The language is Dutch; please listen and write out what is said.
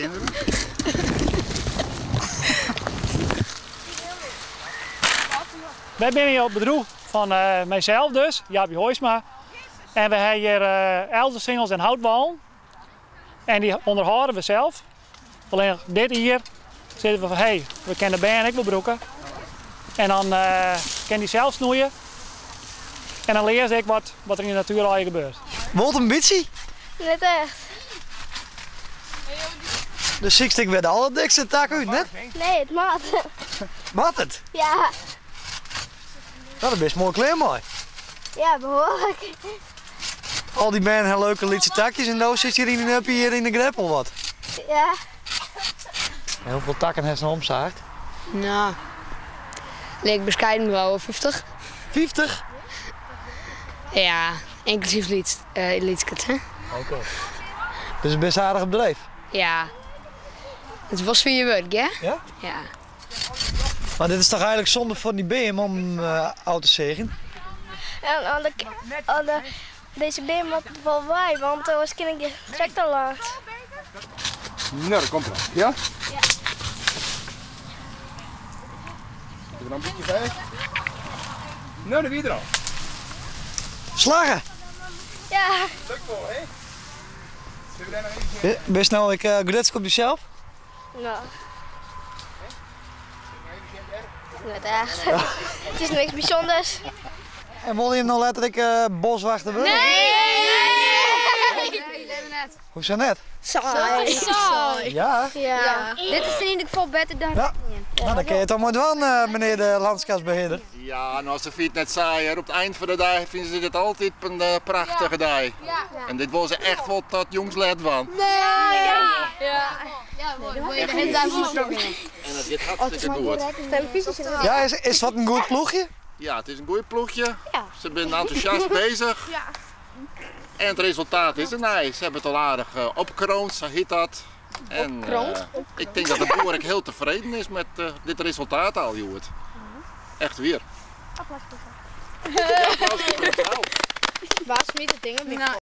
kinderen. Wij zijn hier op bedrijf van mijzelf dus, Jaapie Hoijsma. En we hebben hier eldersingels en houtballen. En die onderhouden we zelf. Alleen dit hier zitten we van, hey, we kennen de band, ik wil broeken. En dan kan die zelf snoeien. En dan leer ik wat er in de natuur al gebeurt. Wat een bitsie. Net echt. De ziekste werd de allerdikste tak uit, net? Nee, het maat. Wat het? Ja, Nou, dat is best mooi klein mooi. ja, behoorlijk. Al die mensen hebben leuke lietse takjes en nou zit hier in de greppel wat. Ja. En hoeveel takken heeft ze nou omzaagd? Nou, leek bescheiden wel 50. 50? Ja, inclusief liedskes, hè? Oké. Dus een best aardig bedrijf. Ja. Het was voor je werk, hè? Ja? Ja. Maar dit is toch eigenlijk zonde van die BM om oud te zegen? En deze beer moet wel wij, want als kind je trekt al laat. Nou, dat komt er. Ja? Ja. Zit er nog een beetje bij? Nou, dat wie er al. Slagen! Ja. Stuk voor, hè? Zullen we daar nog even Best nou, ik gretsk op jezelf? Nou. Net echt. Het is niks bijzonders. En wil je hem nou letterlijk boswachter worden? Nee! Hoe is dat net? Saai. Ja? Ja. Dit is in ieder geval beter dan... Ja. Nou, dan kun je toch maar doen, meneer de landschapsbeheerder. Ja, en als de fiets net saai, op het eind van de dag vinden ze dit altijd een prachtige dag. En dit was echt wat dat jongs let van. En dit gaat hartstikke goed. Ja, is het wat een goed ploegje? Ja, het is een goed ploegje. Ze zijn enthousiast bezig. En het resultaat is er nice. Ze hebben het al aardig opgekroond, zo heet dat. En ik denk dat de boer ook heel tevreden is met dit resultaat al, Joert. Echt weer. Applaus voor Ja, applaus voor het verhaal. Waar smiet het ding op?